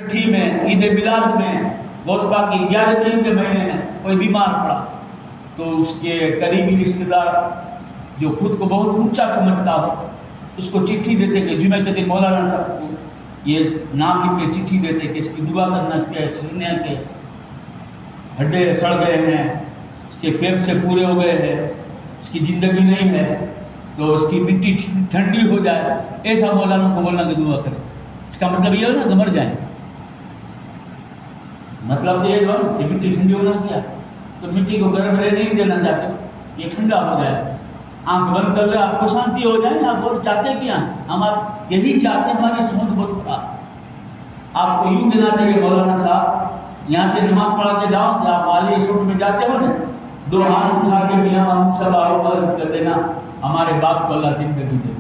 چھٹی میں عید میلاد میں غوث پاک کی 11ویں کے مہینے میں کوئی بیمار پڑا تو اس کے قریبی رشتہ دار جو خود کو بہت اونچا سمجھتا ہو اس کو چٹھی دیتے کہ جمعہ کے دن مولانا صاحب کو یہ نام لکھ کے چٹھی دیتے کہ اس کی دعا کرنا، اس کے سینے کے ہڈے سڑ گئے ہیں، اس کے پھیپھڑے پورے ہو گئے ہیں، اس کی زندگی نہیں ہے تو اس کی مٹی ٹھنڈی ہو جائے، ایسا مولانا کو بولنا کہ دعا کرے۔ اس کا مطلب یہ ہو نا کہ مر جائیں، مطلب تو یہ ہو کہ مٹی ٹھنڈی ہونا کیا تو مٹی کو گرم رہنے نہیں دینا چاہتے، یہ ٹھنڈا ہو جائے، آنکھ بند کر لے، آپ کو شانتی ہو جائے نا۔ آپ اور چاہتے کیا؟ ہم آپ یہی چاہتے ہیں، ہماری سوچ بہت خراب۔ آپ کو یوں کہنا چاہیے مولانا صاحب یہاں سے نماز پڑھا کے جاؤ کہ آپ عالی اسکول میں جاتے ہو نا، 2 ہاتھ اٹھا کے میاں محمود صاحب آپ عرض کر دینا ہمارے باپ کو اللہ زندگی دے،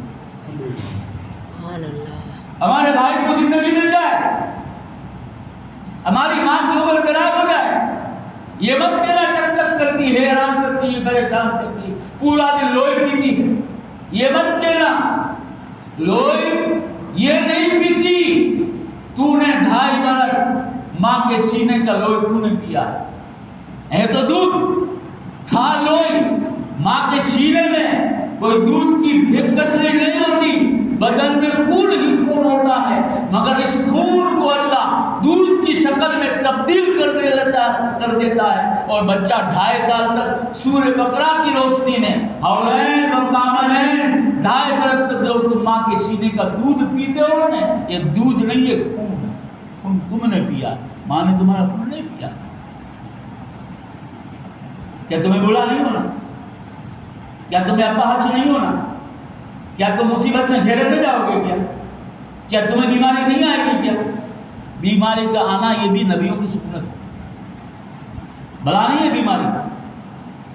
ہمارے بھائی کو زندگی مل جائے، ہماری ماں کی عمر دراز ہو جائے۔ یہ مت کہنا ٹک ٹک کرتی ہے، حیران کرتی ہے، پریشان کرتی ہے، پورا دن لوئی پیتی ہے، یہ مت کہنا۔ لوئی یہ نہیں پیتی، تو نے 2.5 برس ماں کے سینے کا لوئی تو نے پیا ہے تو دودھ تھا، لوئی ماں کے سینے میں کوئی دودھ کی پھٹکڑی نہیں ہوتی، بدن میں خون ہی خون ہوتا ہے، مگر اس خون کو اللہ دودھ کی شکل میں تبدیل کر دیتا ہے، اور بچہ 2.5 سال تک سورہ بقرہ کی روشنی میں حولین و کاملین 2.5 برس تک جو تم ماں کے سینے کا دودھ پیتے ہو نا، یہ دودھ نہیں ہے، خون ہے، خون تم نے پیا، ماں نے تمہارا خون نہیں پیا۔ کیا تمہیں بولا نہیں ہونا؟ کیا تمہیں اپاہج نہیں ہونا؟ کیا تم مصیبت میں گھیرے نہیں جاؤ گے؟ کیا تمہیں بیماری نہیں آئے گی؟ کیا بیماری کا آنا یہ بھی نبیوں کی سنت ہے، بلا نہیں ہے بیماری۔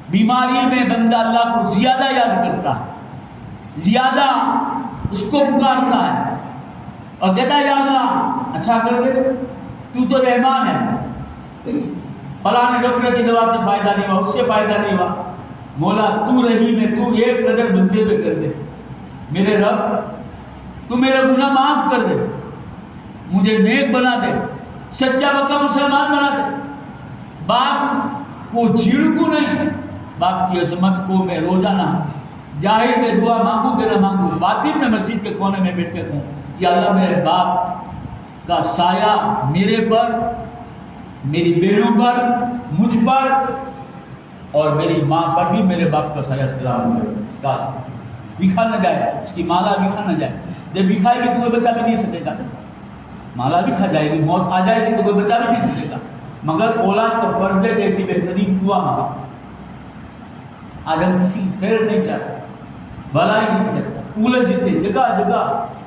بیماری میں بندہ اللہ کو زیادہ یاد کرتا ہے، زیادہ اس کو پکارتا ہے اور کہتا ہے یا اللہ اچھا کر دے، تو رحمان ہے، فلاں ڈاکٹر کی دوا سے فائدہ نہیں ہوا، اس سے فائدہ نہیں ہوا، مولا تو رحیم ہے، تو ایک نظر بندے پہ کر دے، میرے رب تو میرا گناہ معاف کر دے، مجھے نیک بنا دے، سچا پکا مسلمان بنا دے۔ باپ کو جھڑکوں نہیں، باپ کی عظمت کو میں روزانہ ظاہر میں دعا مانگوں کہ نہ مانگوں، باطن میں مسجد کے کونے میں بیٹھ کے کہوں یا اللہ میرے باپ کا سایہ میرے پر، میری بہنوں پر، مجھ پر اور میری ماں پر بھی میرے باپ کا سایہ سلام ہو، اس کا بکھا نہ جائے، اس کی مالا بکھا نہ جائے۔ جب بکھائے گی تو کوئی بچا بھی نہیں سکے گا، مالا بھی کھا جائے گی، موت آ جائے گی تو کوئی بچا بھی نہیں سکے گا، مگر اولاد کا فرض ہے کہ ایسی بہترین دعا مانگا۔ آج ہم کسی کی خیر نہیں چاہتے، بھلائی نہیں چاہتے، الجھتے جگہ جگہ،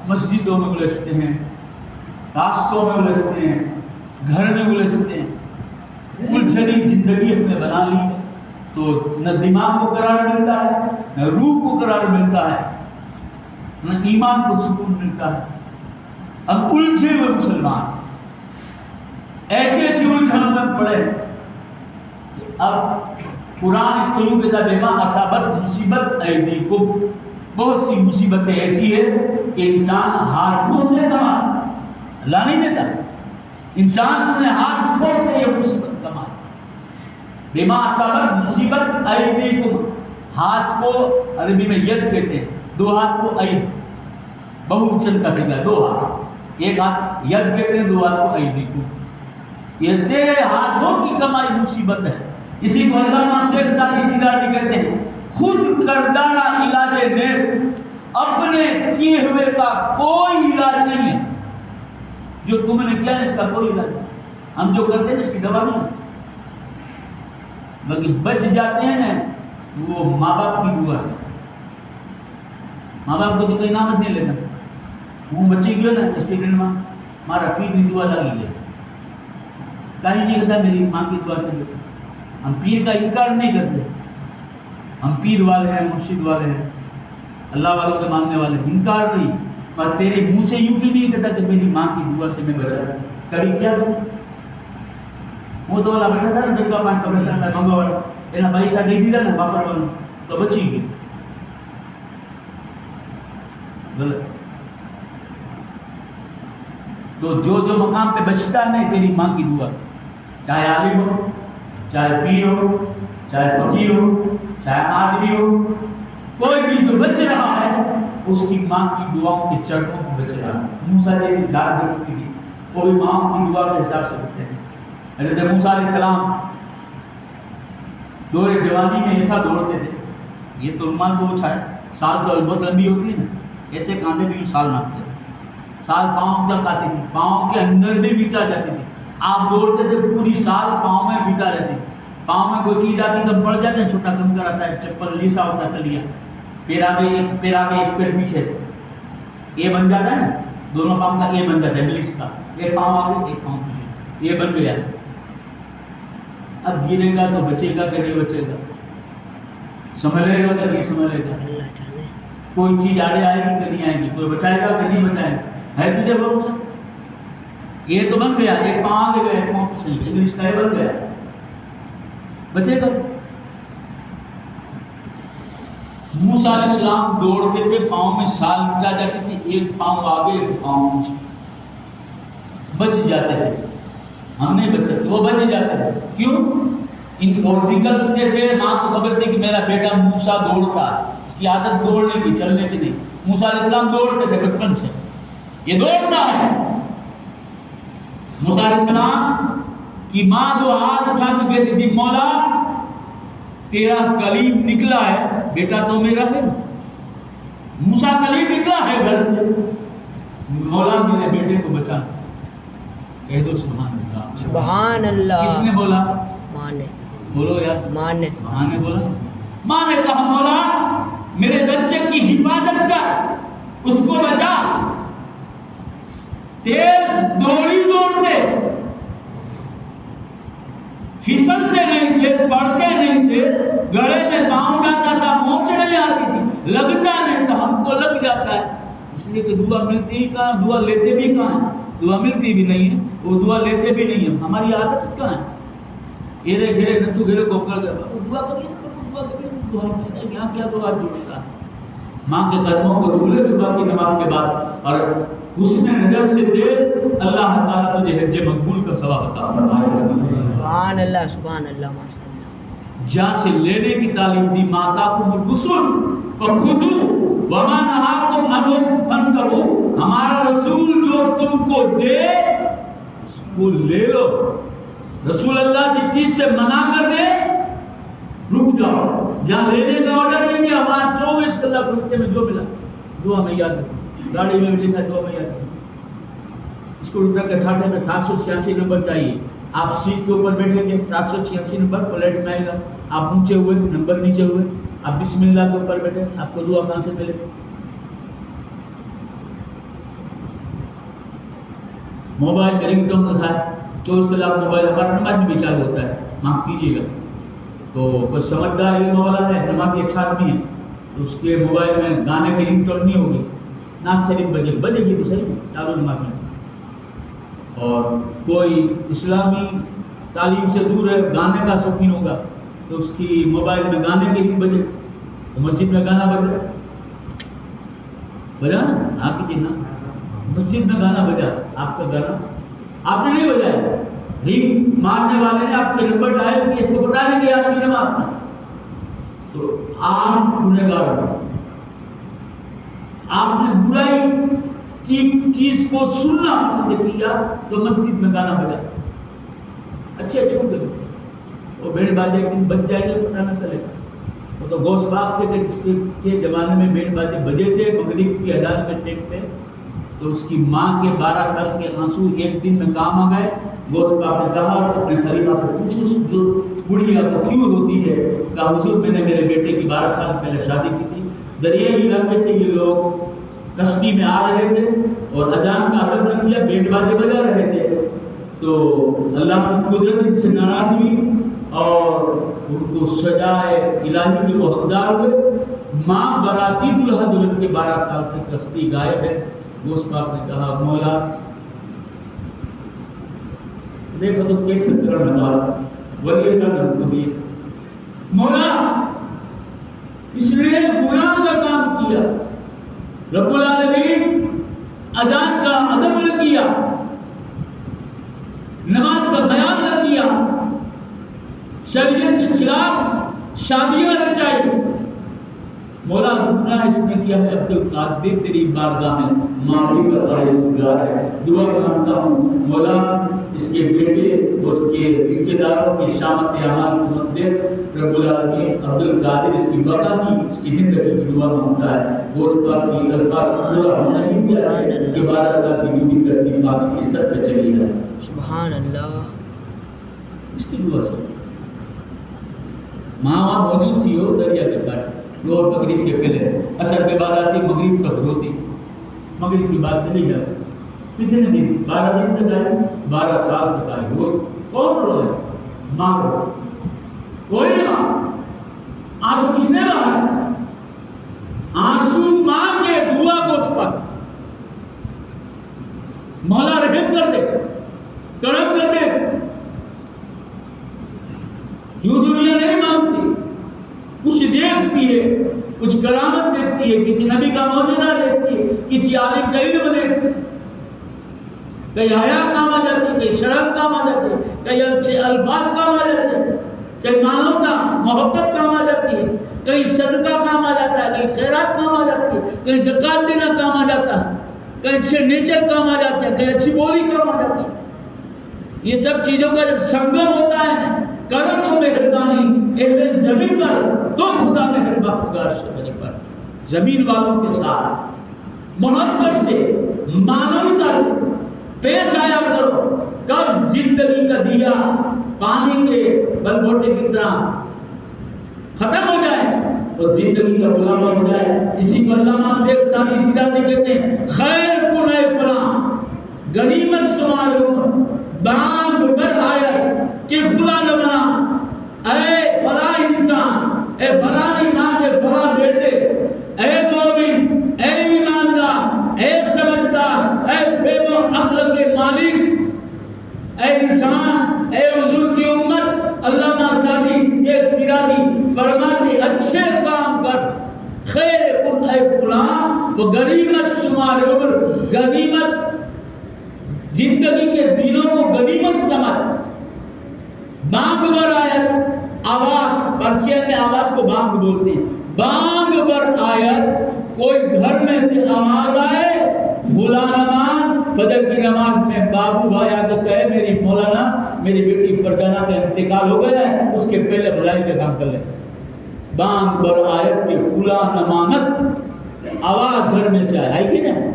مسجدوں میں الجھتے ہیں، راستوں میں الجھتے ہیں، گھر میں الجھتے ہیں، الجھنی زندگی ہم نے بنا لی ہے تو نہ دماغ کو قرار ملتا ہے، نہ روح کو قرار ملتا ہے، نہ ایمان کو سکون ملتا ہے۔ ہم الجھے ہوئے مسلمان ایسی ایسی الجھنوں میں پڑے۔ اب قرآن اس کو یوں کہتا ہے بما اصابت مصیبت ایدیکم، بہت سی مصیبتیں ایسی ہے کہ انسان ہاتھوں سے کما، اللہ نہیں دیتا، انسان تم نے ہاتھوں سے یہ مصیبت کمائی۔ بما اصابت مصیبت ایدیکم، ہاتھ کو عربی میں ید کہتے ہیں، 2 ہاتھ کو اید، بہوچن کا صیغہ، 2 ہاتھ، ایک ہاتھ ید کہتے ہیں، 2 ہاتھ کو ایدیکم، یہ تیرے ہاتھوں کی کمائی مصیبت ہے۔ اسی کو علامہ شیخ سعدی شیرازی کہتے ہیں خود کردارہ علاج نیست، اپنے کیے ہوئے کا کوئی علاج نہیں ہے، جو تم نے کیا ہے اس کا کوئی علاج نہیں، ہم جو کرتے ہیں اس کی دوا نہیں ہے، باقی بچ جاتے ہیں نا وہ ماں باپ کی دعا سے۔ ماں باپ کو تو کوئی نام نہیں لیتا، وہ بچی گیا نا اسٹوڈنٹ ماں مارا پیر کی دعا لگی گیا، کہیں نہیں کہتا میری ماں کی دعا سے بچا۔ ہم پیر کا انکار نہیں کرتے، ہم پیر والے ہیں، مرشد والے ہیں، اللہ والوں کے ماننے والے، انکار نہیں، پر تیرے منہ سے یوں کیوں نہیں کہتا کہ میری ماں کی دعا سے میں بچا؟ کبھی کیا تم وہ تو والا بیٹھا تھا نا درگاہ پان قبرستان میں بنگا والا، اینا بھائی سا دے دیتا نا باپر والا تو بچی گئی، غلط۔ تو جو جو مقام پہ بچتا ہے نا تیری ماں کی دعا، چاہے عالم ہو، چاہے پیر ہو، چاہے فقیر ہو، چاہے آدمی ہو، کوئی بھی جو بچ رہا ہے اس کی ماں کی دعاؤں کے چرنوں میں بچ رہا ہے۔ موسیٰ جیسی ذات دیکھتی تھی وہ بھی ماں کی دعا کے حساب سے بچتے تھے۔ حضرت موسیٰ علیہ السلام دور جوانی میں ایسا دوڑتے تھے، یہ تو عمان تو اچھا ہے، سال تو بہت لمبی ہوتی ہے نا، ایسے کاندھے بھی سال ناپتے تھے، سال پاؤں تک آتی تھی، پاؤں کے اندر بھی بیٹا جاتی تھی۔ آپ دوڑتے تھے پوری سال پاؤں میں بیٹا جاتی تھی، پاؤں میں کوئی چیز آتی تو پڑ جاتے ہیں، چھوٹا کم کر آتا ہے، چپل لیسا ہوتا ہے تلیا، پیر آگے ایک پیر پیچھے، یہ بن جاتا ہے نا، دونوں پاؤں کا یہ بن جاتا ہے انگلش کا، ایک پاؤں آگے ایک پاؤں پیچھے، یہ بن گیا۔ اب گرے گا تو بچے گا کہ نہیں بچے گا، سنبھلے گا کہ نہیں سنبھلے گا، کوئی چیز آگے آئے گی کہ نہیں آئے گی، کوئی بچائے گا کہ نہیں بچائے گا، ہے تجھے بھروسہ؟ یہ تو بن گیا، ایک پاؤں آگے گیا ایک پاؤں پیچھے گیا، انگلش کا یہ بن گیا، بچے گا۔ موسیٰ علیہ السلام دوڑتے تھے، پاؤں میں سال مٹا جاتی تھی، ایک پاؤں آگے ایک پاؤں پیچھے، بچ جاتے تھے۔ ہم نہیں بچ سکتے، وہ بچ جاتے تھے، کیوں؟ ان اور نکلتے تھے، ماں کو خبر تھی کہ میرا بیٹا موسیٰ دوڑتا ہے، اس کی عادت دوڑنے کی، چلنے کی نہیں۔ موسیٰ علیہ السلام دوڑتے تھے بچپن سے، یہ دوڑتا ہے۔ موسیٰ علیہ السلام کی ماں دو ہاتھ اٹھا کے کہتی تھی مولا تیرا کلیم نکلا ہے، بیٹا تو میرا ہے نا، موسیٰ کلیم نکلا ہے گھر سے، مولا میرے بیٹے کو بچا۔ کہہ دو سبحان اللہ، سبحان اللہ۔ کس نے بولا؟ ماں نے۔ بولو یار، ماں نے۔ ماں نے بولا، ماں نے کہا مولا میرے بچے کی حفاظت کر، اس کو بچا۔ تیز دوڑی دوڑتے، پھسلتے نہیں تھے، پڑتے نہیں تھے، گڑے میں پاؤں جاتا تھا، مونچھ نہیں آتی تھی، لگتا نہیں تھا، ہم کو لگ جاتا ہے، اس لیے کہ دعا ملتی ہی کہاں، دعا لیتے بھی کہاں ہیں، دعا ملتی بھی نہیں ہے، وہ دعا لیتے بھی نہیں ہے، ہماری عادت کہاں ہے؟ ایرے گھرے نتھو گھرے کو کر گیا، دعا کریے، دعا کریے، دعا کریے، یہاں کیا دعا جڑتا ہے؟ ماں کے قدموں کو چھو لے صبح کی نماز کے بعد، اور حسن نظر سے دیکھ، اللہ تعالیٰ تجھے حج مقبول کا ثواب عطا فرمائے۔ سبحان اللہ، سبحان اللہ، ماشاء اللہ۔ جہاں سے لینے کی تعلیم دی، مَآتَاكُمُ الرُّسُلُ فَخُذُوهُ وَمَا نَهَاكُمْ عَنْهُ فَانْتَهُوا، ہمارا رسول جو تم کو دے اس کو لے لو۔ رسول اللہ جس چیز سے منع کر دے رک جاؤ، جہاں لینے کا آرڈر دیں گے، ہمارا 24 کلاک رستے میں جو ملا دعا میں یاد رکھو، گاڑی میں بھی لکھا ہے دعا میں یاد رکھو، اس کو رکھ کے ٹھاٹھے میں 786 نمبر چاہیے، آپ سیٹ کے اوپر بیٹھیں گے 786 نمبر پلیٹ میں آئے گا، آپ اونچے ہوئے نمبر نیچے ہوئے، آپ بسم اللہ کے اوپر بیٹھے، آپ کو دعا کہاں سے ملے؟ موبائل کا رنگ ٹون رکھا ہے، 24 کلاک موبائل، ہمارا نماز میں بھی چالو ہوتا ہے، معاف کیجیے گا، تو کوئی سمجھدار علم والا ہے، نمازی اچھا آدمی ہے، تو اس کے موبائل میں گانے کی رنگ ٹون نہیں ہوگی، نعت شریف بجے گی تو صحیح ہے چالو نماز میں۔ اور کوئی اسلامی تعلیم سے دور ہے، گانے کا شوقین ہوگا، تو اس کی موبائل میں گانے کی رنگ بجے، تو مسجد میں گانا بجا نا، ہاں کیجیے نا، مسجد میں گانا بجا، آپ کا گانا آپ نے نہیں بجایا، رنگ مارنے والے نے آپ کے نمبر ڈائل کیا، اس کو پتا نہیں کہ آپ کی نماز میں، تو آپ گنہگار ہو، آپ نے برائی کی چیز کو سننا پسند کیا تو مسجد میں گانا بجا، اچھے چھوٹ گئے، وہ بینڈ باجے ایک دن بج جائے گا پتہ نہ چلے گا۔ وہ تو غوث پاک تھے کہ جس کے زمانے میں بینڈ باجے بجے تھے مغرب کی اذان کے ٹائم پہ، تو اس کی ماں کے 12 سال کے آنسو ایک دن میں کام آ گئے۔ غوث پاک نے کہا اپنے خلیفہ سے پوچھو جو بڑھیا کو کیوں روتی ہے؟ کہا حضور میں نے میرے بیٹے کی 12 سال پہلے شادی کی تھی، دریائی علاقے سے یہ لوگ کشتی میں آ رہے تھے اور اذان کا ادب نہ کیا، بینڈ باجے بجا رہے تھے، تو اللہ کی قدرت ان سے ناراض ہوئی اور ان کو سجائے الہی کے وہ حقدار ہوئے۔ ماں باراتی دلہا دلہن کے 12 سال سے کشتی غائب ہے۔ غوث پاک نے کہا مولا دیکھو تو کیسے کرم نواز ولی کا نام کو دیے، مولا اس نے گناہ کا کام کیا، رب العالمین اذان کا ادب نہ کیا، نماز کا خیال نہ کیا، شریعت کے خلاف شادیاں رچائی، مولا گناہ اس نے کیا ہے، عبد القادر تیری بارگاہ میں معافی کا خواہش گزار ہے، دعا مانگتا ہوں مولا اس کے بیٹے اور اس کے رشتہ داروں کی شامت اعمال کو مت دے، رب العالمین عبد القادر اس کی بقا کی، اس کی زندگی کی دعا مانگتا ہے، وہ اس پر کی الفاظ پورا ہونا نہیں دیا ہے کہ 12 سال کی بیوی کشتی پاک کی عزت پہ چلی ہے، سبحان اللہ، اس کی دعا سے ماں وہاں موجود تھی، وہ دریا کے کاٹ روز مغرب کے پہلے عصر کے بعد آتی، مغرب تک روتی، مغرب کی بات چلی جاتی، کتنے دن 12 دن تک آئی، 12 سال تک آئی، روز کون روئے؟ ماں رو، کوئی نہیں ماں، آنسو کس نے بہا؟ آنسو ماں کے دعا کو اس پر مولا رحم کر دے، کرم کر دے، یوں دنیا نہیں مانگتی، کچھ دیکھتی ہے، کچھ کرامت دیکھتی ہے، کسی نبی کا معجزہ دیکھتی ہے، کسی عالم کا علم دیکھتی ہے، کئی حیا کام آ جاتی ہے، کئی شرم کام آ جاتی ہے، کئی اچھے الفاظ کام آ جاتے ہیں، کئی مالوں کا محبت کام آ جاتی ہے، کئی صدقہ کام آ جاتا ہے، کئی خیرات کام آ جاتی ہے، کئی زکوٰۃ دینا کام آ جاتا ہے، کئی اچھے نیچر کام آ جاتے ہیں، کئی اچھی بولی کام آ جاتی ہے۔ یہ سب چیزوں کا جب سنگم ہوتا ہے نا، کرو تم مہربانی اہل زمین پر، تو خدا مہربان ہوگا عرش بری پر۔ زمین والوں کے ساتھ محبت سے، مانوتا سے پیش آیا کرو، کب زندگی کا دیا پانی کے بل بوٹے کی طرح ختم ہو جائے اور زندگی کا بلاوا ہو جائے۔ اسی کو علامہ شیخ سعدی شیرازی کہتے ہیں، خیر کن اے فلاں غنیمت شمار ہو، بانگ کر آیت کہ فلاں نہ بنا، اے فلاں انسان، اے فلاں ایمان کے فلاں بیٹے، اے مومن، اے ایماندار، اے سمجھدار، اے فہم و عقل کے مالک، اے انسان، اے حضور کی امت۔ علامہ سعدی شیخ شیرازی فرماتے اچھے کام کر، خیر کن اے فلاں، وہ غنیمت شمار ہو، غنیمت زندگی کے دنوں کو غنیمت سمجھ۔ بانگ بر آیت، آواز، پرشین میں آواز کو بانگ بولتے ہیں، بانگ بر آیت، کوئی گھر میں سے آواز آئے، فلاں نمان، فجر کی نماز میں بابو بھائی آ کے کہے میری مولانا میری بیٹی فرزانہ کا انتقال ہو گیا ہے، اس کے پہلے بھلائی کا کام کر لیں۔ بانگ بر آیت کی فلاں نمانت، آواز گھر میں سے آئی کہ نہیں؟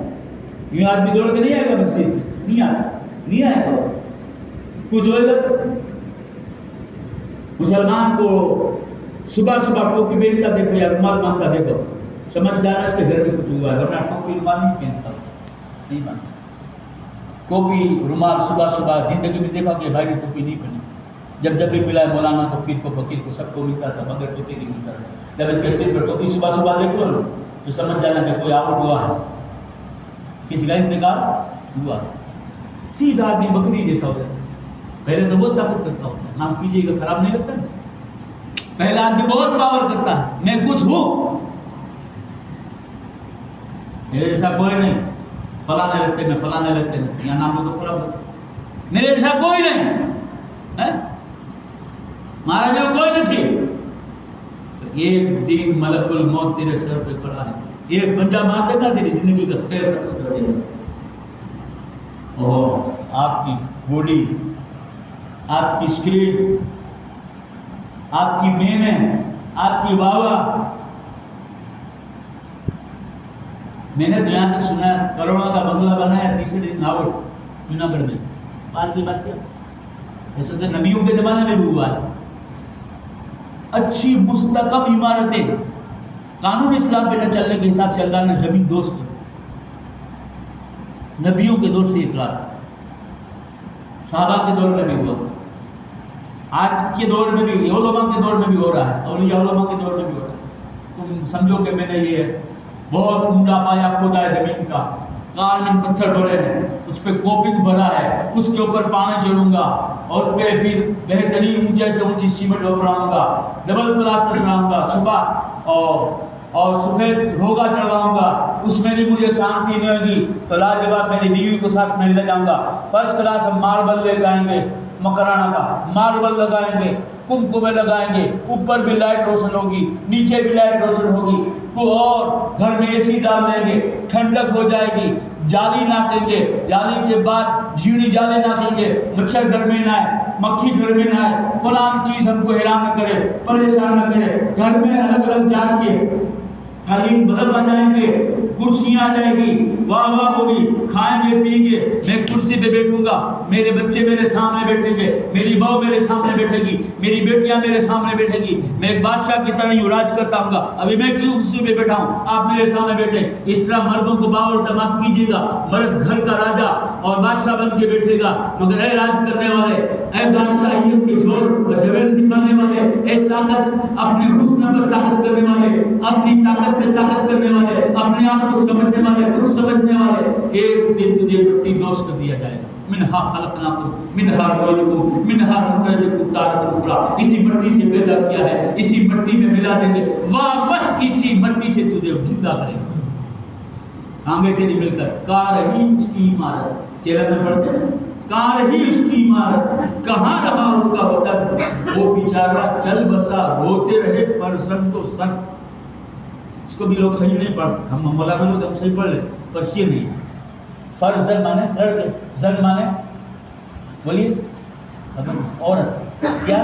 یوں آدمی دوڑ کے نہیں آئے گا مسجد میں، نہیں آتا، نہیں آئے گا، کچھ ہوئے گا۔ مسلمان کو صبح صبح ٹوپی پہنتا دیکھو یا رومال باندھتا دیکھو، سمجھ جانا اس کے گھر میں کچھ ہوا ہے، ورنہ ٹوپی رومال نہیں پہنتا، نہیں باندھتا۔ ٹوپی رومال صبح صبح زندگی میں دیکھا کہ بھائی نے ٹوپی نہیں پہنی، جب بھی ملا ہے مولانا کو، پیر کو، فقیر کو، سب کو ملتا تھا، مگر ٹوپی نہیں ملتا تھا۔ جب اس کے سر پر ٹوپی صبح صبح دیکھ لو تو سمجھ جانا کہ کوئی آؤٹ ہوا ہے، کسی کا انتقال ہوا، سیدھا آدمی بکری جیسا ہو جاتا ہے۔ پہلے تو بہت طاقت کرتا ہوتا ہے، معاف کیجیے گا خراب نہیں لگتا نا، پہلا آدمی بہت پاور کرتا ہے، میں کچھ ہوں، میرے جیسا کوئی نہیں، فلاں نہیں لگتے میں، فلاں نہیں لگتے میں، یا نام تو خراب ہوتا، میرے جیسا کوئی نہیں ہے، مہاراج جو کوئی نہیں تھی۔ ایک دن ملک الموت تیرے سر پہ کھڑا ہے، ایک پنجہ مار دیتا تیری زندگی کا خیر ختم کر دے گا، اور آپ کی باڈی، آپ کی اسکرین، آپ کی محنت، آپ کی واہ، میں نے تو یہاں تک سنا ہے کروڑوں کا بنگلہ بنایا، تیسرے دن آؤٹ جوناگڑھ میں، بات کی بات کیا، ایسا تو نبیوں کے زمانے میں بھی ہوا ہے۔ اچھی مستحکم عمارتیں، قانون اسلام پہ نہ چلنے کے حساب سے اللہ نے زمین دوست کی، نبیوں کے دور سے اطلاع، صحابہ کے دور میں بھی ہوا، آج کے دور میں بھی، علماء کے دور میں بھی ہو رہا ہے، اولیاء علماء کے دور میں بھی ہو رہا ہے۔ تم سمجھو کہ میں نے یہ بہت عمدہ پایا کھودا ہے زمین کا، کارمن پتھر بھرے ہیں، اس پہ کوپنگ بھرا ہے، اس کے اوپر پانی چڑھوں گا، اور اس پہ پھر بہترین اونچے سے اونچی سیمنٹ پڑاؤں گا، ڈبل پلاسٹر چڑھاؤں گا، صبح اور سفید روگا چڑھواؤں گا، اس میں بھی مجھے شانتی نہیں ہوگی تو لاجواب میری بیوی کو ساتھ میں لے جاؤں گا، فرسٹ کلاس ہم ماربل لے جائیں گے، مکرانہ کا ماربل لگائیں گے، کمکمے لگائیں گے، اوپر بھی لائٹ روشن ہوگی، نیچے بھی لائٹ روشن ہوگی، تو اور گھر میں اے سی ڈال دیں گے، ٹھنڈک ہو جائے گی، جالی ناکیں گے، جالی کے بعد جھیڑی جالے ناکیں گے، مچھر گھر میں نہ آئے، مکھی گھر میں نہ آئے، فلاں چیز ہم کو حیران نہ کرے، پریشان نہ کرے، گھر میں الگ الگ جان کے قالین بدل آ جائیں گے، کرسیاں آ جائیں گی، واہ واہ ہوگی، کھائیں گے پیئیں گے، میں کرسی پہ بیٹھوں گا، میرے بچے میرے سامنے بیٹھیں گے، میری بہو میرے سامنے بیٹھے گی، میری بیٹیاں میرے سامنے بیٹھے گی، میں ایک بادشاہ کی طرح ہی راج کرتا ہوں گا، ابھی میں کیوں کرسی پہ بیٹھا ہوں، آپ میرے سامنے بیٹھے، اس طرح مردوں کو باور معاف کیجیے گا، مرد گھر کا راجا اور بادشاہ بن کے بیٹھے گا، مگر اے راج کرنے والے، اے بادشاہیت کی زور و جویل دکھانے والے، اے طاقت اپنے حسن پر طاقت کرنے والے، اپنی طاقت پہ طاقت کرنے والے، اپنے آپ کو سمجھنے والے، خود سمجھنے والے، ایک دن تجھے مٹی دوش کر دیا جائے گا، منہا خلقناکم منہا نعیدکم منہا نخرجکم تارۃ اخری، اسی مٹی سے پیدا کیا ہے، اسی مٹی میں ملا دیں گے، واپس اسی مٹی سے تجھے زندہ کریں گے، آنگے تیری مل کر، کہاں رہی اس کی عمارت، چہرے میں پڑھتے ہیں، کہاں رہی اس کی عمارت، کہاں رہا اس کا وطن، وہ بیچارہ چل بسا روتے رہے فرزند و زن، اس کو بھی لوگ صحیح نہیں پڑھتے، ہم مولانا لوگ ہم صحیح پڑھ لیں پر یہ نہیں، فرزند مانے لڑکے، زن مانے بولیے عورت، کیا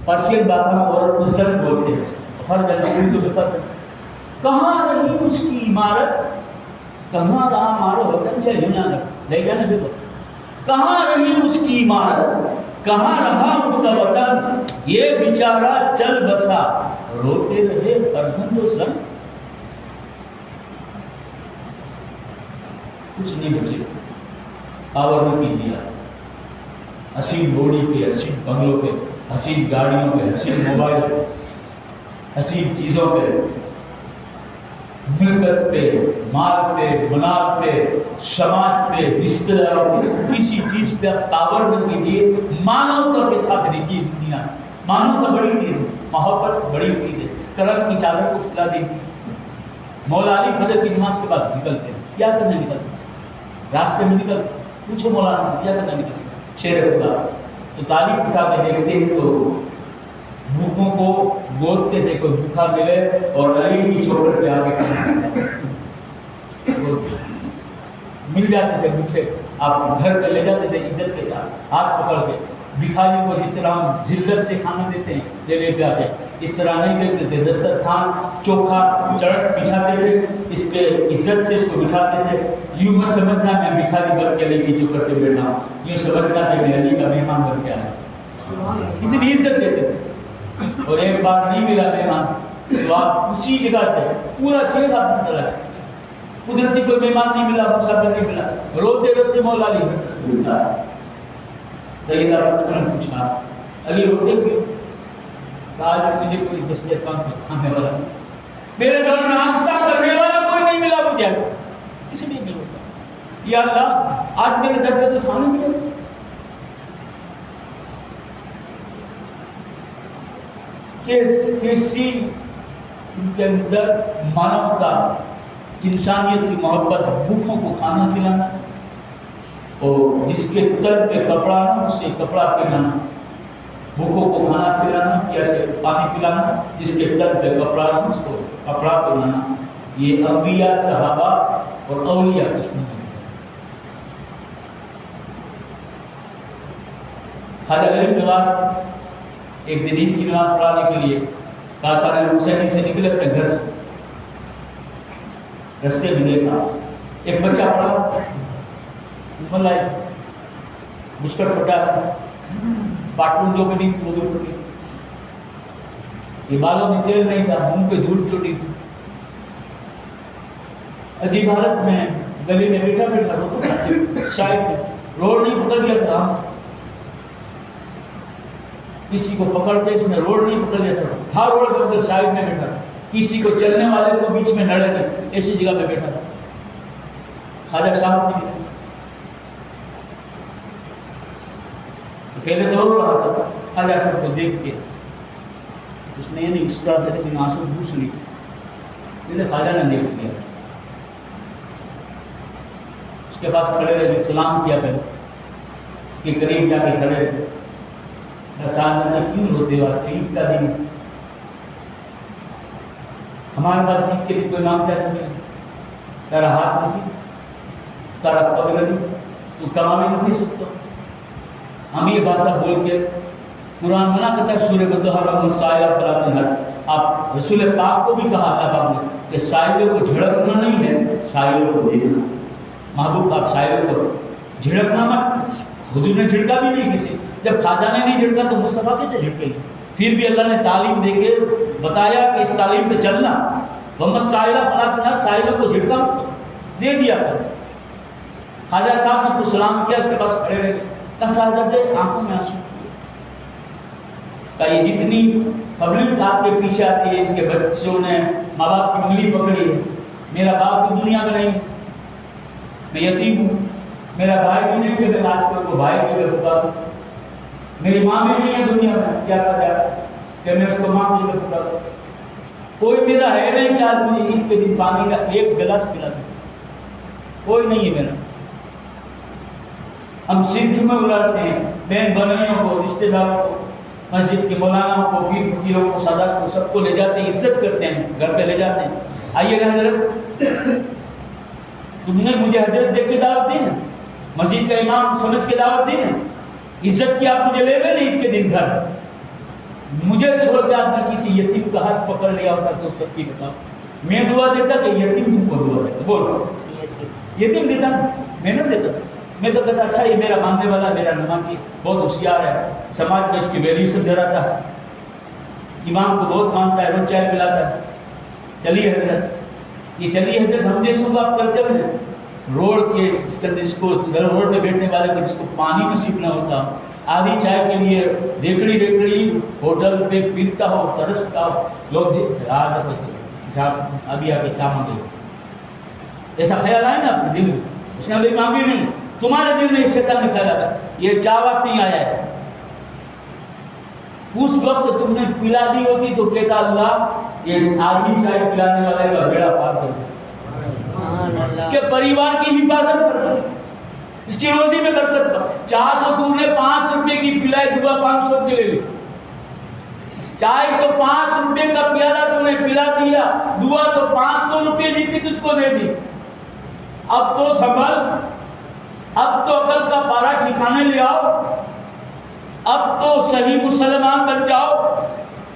پرشین بھاشا میں عورت کو زن بولتے ہیں، فرزند اردو میں فرزند، کہاں رہی اس کی عمارت، کہاں رہا ہمارا وطن، چلے نہ لے جانا دیکھو، کہاں رہی اس کی عمارت، کہاں رہا اس کا وطن، یہ بیچارہ چل بسا روتے رہے فرزند و زن، کچھ نہیں بچے، پاور میں کیجیے، حسین بوڑی پہ، حسین بنگلوں پہ، حسین گاڑیوں پہ، حسین موبائل پہ، حسین چیزوں پہ، ملکت پہ، مال پہ، منال پہ، سماج پہ، رشتہ داروں پہ، کسی چیز پہ آپ پاور نہ کیجیے، مانوتا کے ساتھ رہیے دنیا، مانوتا بڑی چیز ہے، محبت بڑی چیز ہے، کرم کی چادر کو پھیلا دیجیے، مولا علی فجر کی نماز کے بعد نکلتے ہیں، کیا کرنے نکلتے ہیں، راستے میں نکل، پوچھو مولانا کیا کرنے نکلتے ہیں، شیر خدا تو تعلیم اٹھا کے دیکھتے ہیں تو بھوکوں کو گودتے تھے، کوئی بھوکا ملے اور علی کی چوکٹ پہ آگے مل جاتے تھے بھوکے، آپ گھر پہ لے جاتے تھے عزت کے ساتھ ہاتھ پکڑ کے، بھکاری کو جس طرح ہم ذلت سے کھانا دیتے ہیں لے پہ آتے، اس طرح نہیں دیتے تھے، دسترخوان چوکھا چڑھ بچھاتے تھے، اس پہ عزت سے اس کو بٹھاتے تھے، یوں مت سمجھنا میں بھکاری بن کے علی کی چوکٹ پہ بیٹھا ہوں، یوں سمجھنا کہ میں علی کا مہمان بن کے آیا، اتنی عزت دیتے تھے، اور ایک بار نہیں ملا مہمان تو آپ اسی جگہ سے پورا شہر آپ کی طرح، قدرتی کوئی مہمان نہیں ملا، مسافر نہیں ملا، روتے روتے مولا علی گھر تشریف لایا، سیدہ فاطمہ نے پوچھا علی روتے کیوں؟ کہا کہ مجھے کوئی دسترخوان پہ کھانے والا نہیں، میرے گھر میں ناشتہ کرنے والا کوئی نہیں ملا مجھے، اس لیے میں روتا، یا اللہ آج میرے گھر پہ تو کھانے ملے، کیسی ان کے اندر مانوتا، انسانیت کی محبت، بھوکوں کو کھانا کھلانا، اور جس کے تن پہ کپڑا نہ اسے کپڑا پہنانا، بھوکوں کو کھانا کھلانا یا سے پانی پلانا، جس کے تن پہ کپڑا نہ اس کو کپڑا پہنانا، یہ انبیاء، صحابہ اور اولیاء کی سنت ہے۔ خواجہ غریب نواز ایک دن عید کی نماز پڑھانے کے لیے کاسان حسینی سے نکلے اپنے گھر سے، رستے میں دیکھا ایک بچہ پڑا ملائے مسکٹ پھٹا ہے، پاٹون جو بھی نہیں تھی وہ بھی پھٹی، یہ بالوں میں تیل نہیں تھا، منہ پہ دھول چوٹی تھی، عجیب حالت میں گلی میں بیٹھا بیٹھا روتا تھا، سائڈ میں روڈ نہیں پکڑ لیا تھا، کسی کو پکڑ کے اس نے روڈ نہیں پکڑ لیا تھا روڈ کے اندر سائڈ میں بیٹھا، کسی کو چلنے والے کو بیچ میں نڑے نہیں، ایسی جگہ پہ بیٹھا تھا، خواجہ صاحب نے پہلے تو رو رہا تھا، خواجہ صاحب کو دیکھ کے اس نے یہ نہیں اس طرح سے لیکن آنسو پوچھ لی، خواجہ نے دیکھ لیا، کے پاس کھڑے رہے، سلام کیا کرے، اس کے قریب جا کے کھڑے رہے. سعادت کیوں روتے ہو؟ عید کا دن ہے. ہمارے پاس عید کے دن کوئی مانگتا نہیں، تیرا ہاتھ نہیں، تیرا پگ نہیں، تو کما بھی نہیں سکتا. ہم یہ بھاشا بول کے قرآن منع کرتا ہے سورہ بدوحا میں مسائل فلا تنہر. آپ رسول پاک کو بھی کہا اللہ پاک نے کہ سائلوں کو جھڑکنا نہیں ہے، سائلوں کو دینا. محبوب آپ سائلوں کو جھڑکنا مت. حضور نے جھڑکا بھی نہیں کسی. جب خواجہ نے نہیں جھڑکا تو مصطفیٰ کیسے جھڑکے گی؟ پھر بھی اللہ نے تعلیم دے کے بتایا کہ اس تعلیم پہ چلنا. محمد سائلہ فلا تنہر، سائلوں کو جھڑکا مت کرو، دے دیا کرو. خواجہ صاحب نے اس کو سلام کیا، اس کے پاس کھڑے رہے. سعادت آنکھوں میں آنسو کہ یہ جتنی پبلک آپ کے پیچھے آتی ہے، ان کے بچوں نے ماں باپ کی انگلی پکڑی ہے. میرا باپ بھی دنیا میں نہیں، میں یتیم ہوں. میرا بھائی بھی نہیں کہ میں آج کو بھائی بھی کر پکا. میری ماں بھی نہیں ہے دنیا میں، کیا کہا جائے کہ میں اس کو ماں بھی کر پکا. کوئی میرا ہے نہیں کہ آج مجھے عید کے دن پانی کا ایک گلاس پلا دے. کوئی نہیں ہے میرا. ہم سکھ میں بلاتے ہیں بہن بھائیوں کو، رشتے داروں کو، مسجد کے مولانا کو، پیر فقیروں کو، سادات کو، سب کو لے جاتے ہیں، عزت کرتے ہیں، گھر پہ لے جاتے ہیں. آئیے نا حضرت، تم نے مجھے حضرت دیکھ کے دعوت دی نا، مسجد کا امام سمجھ کے دعوت دی نا، عزت کی آپ مجھے لے گئے نا عید کے دن گھر. مجھے چھوڑ کے آپ نے کسی یتیم کا ہاتھ پکڑ لیا ہوتا تو سب کی بتاؤ. میں دعا دیتا کہ یتیم تم کو دعا دیتا. بولو یتیم دیتا نا، میں نہ دیتا. میں تو کہتا اچھا یہ میرا ماننے والا، میرا نمازی بہت ہوشیار ہے، سماج میں اس کی ویلیو سے دہراتا ہے، امام کو بہت مانتا ہے، روز چائے پلاتا ہے. چلیے حضرت، یہ چلیے حضرت ہم جیسوں کو آپ کرتے ہوئے روڈ کے اس کے اندر، اس کو روڈ پہ بیٹھنے والے کو جس کو پانی نصیب نہ ہوتا، آدھی چائے کے لیے ریکڑی ہوٹل پہ پھرتا ہو، ترستا ہو، لوگ ابھی آ کے چاہ مانگے. ایسا خیال آئے نا اپنے دل میں، اس نے ابھی مانگی نہیں، تمہارے دل میں شیطان نے خیال آتا یہ چاہ واسطے ہی آیا ہے. اس وقت تم نے پلا دی ہوتی تو کہتا اللہ یہ آدھی چائے پلانے والے کا بیڑا پار کر دے، اس کے پریوار کی حفاظت کر دے، اس کی روزی میں برکت کر. چاہ تو تم نے 5 روپے کی پلائی، دعا 500 کی لے لی. چائے تو 5 روپے کا پیالہ تم نے پلا دیا، دعا تو 500 روپے دی تھی تجھ کو دے دی. اب تو سنبھل، اب تو عقل کا پارا ٹھکانے لے آؤ، اب تو صحیح مسلمان بن جاؤ.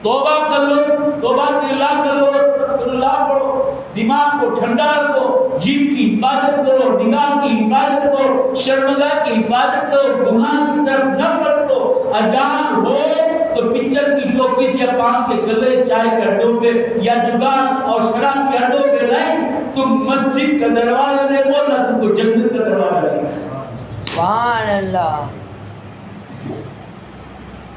توبہ کر لو، توبہ کی اللہ کر لو، استغفر اللہ پڑھو، دماغ کو ٹھنڈا رکھو، جیب کی حفاظت کرو، نگاہ کی حفاظت کرو، شرمگاہ کی حفاظت کرو، گناہ کی طرف نہ بڑھو. اذان ہو تو پکچر کی ٹوپی یا پان کے گلے چائے کے اڈوں پہ یا جگار اور شراب کے اڈوں پہ نہیں، تم مسجد کا دروازہ دیکھو نہ تم کو جنت کا دروازہ دیکھو. سبحان اللہ.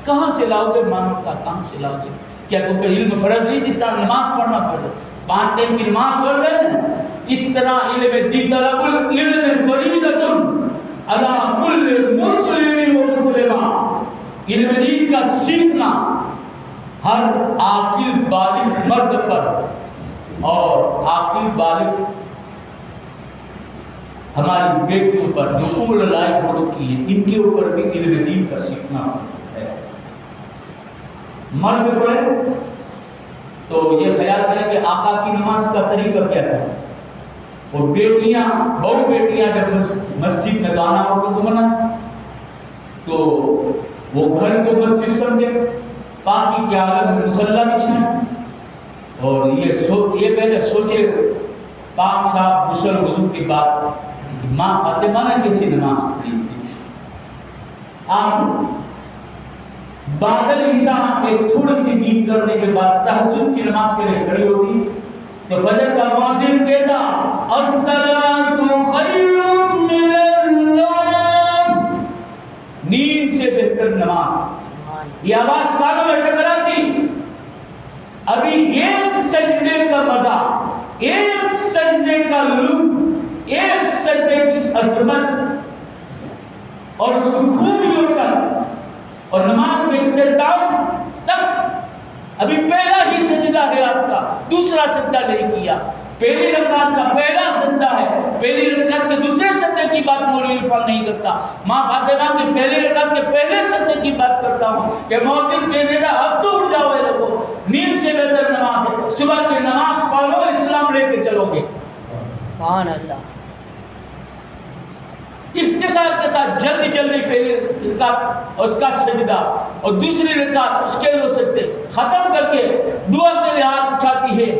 کہاں سے لاؤ گے مانو کا؟ کہاں سے لاؤ گے؟ کیا تم پہ علم فرض نہیں؟ جس طرح نماز پڑھنا فرض ہے، 5 ٹائم کی نماز پڑھ رہے ہیں، اس طرح علم دین طلب العلم فریضۃ علی کل مسلم و مسلمہ. علم دین کا سیکھنا ہر عاقل بالغ مرد پر اور عاقل بالغ ہماری بیٹیوں پر جو عمر لائق ہو چکی ہیں، ان کے اوپر بھی علم دین کا سیکھنا ہے. مرد پڑھے تو یہ خیال کریں کہ آقا کی نماز کا طریقہ کیا تھا. اور بیٹیاں، بہو بیٹیاں جب مسجد میں گانا ہو تو منع ہے، تو وہ گھر کو مسجد سمجھے، پاکی کے عالم میں مصلی بچھائیں اور یہ پہلے سوچے پاک صاحب غسل وضو کے بعد ماں فاطمہ نے کیسی نماز پڑھی تھی. آپ بعد العشاء ایک تھوڑی سی نیند کرنے کے بعد تہجد کی نماز کے لیے کھڑی ہوتی تو فجر کا مؤذن کہتا الصلاۃ خیر من النوم، نیند سے بہتر نماز. یہ آواز کانوں میں ٹکراتی. ابھی ایک سجدے کا مزہ، ایک سجدے کا لطف، ایک سجدے کی عظمت اور اس کو خوبیوں کا اور نماز میں اختتام تک. ابھی پہلا ہی سجدہ ہے آپ کا، دوسرا سجدہ نہیں کیا. پہلی رکعت کا پہلا سجدہ ہے، پہلی رکعت میں دوسرے سجدے کی بات مولوی عرفان نہیں کرتا، ماں فاطمہ کی پہلی رکعت کے پہلے سجدے کی بات کرتا ہوں کہ مؤذن کہنے کا اب تو اٹھ جاؤ اے لوگوں، نیند سے بہتر نماز ہے، صبح کی نماز پڑھ لو، اسلام لے کے چلو گے۔ سبحان اللہ۔ اختصار کے ساتھ جلدی جلدی پہلی رکعت اور اس کا سجدہ اور دوسری رکعت اس کے دو سجدے ختم کر کے دعا کے لیے ہاتھ اٹھاتی ہے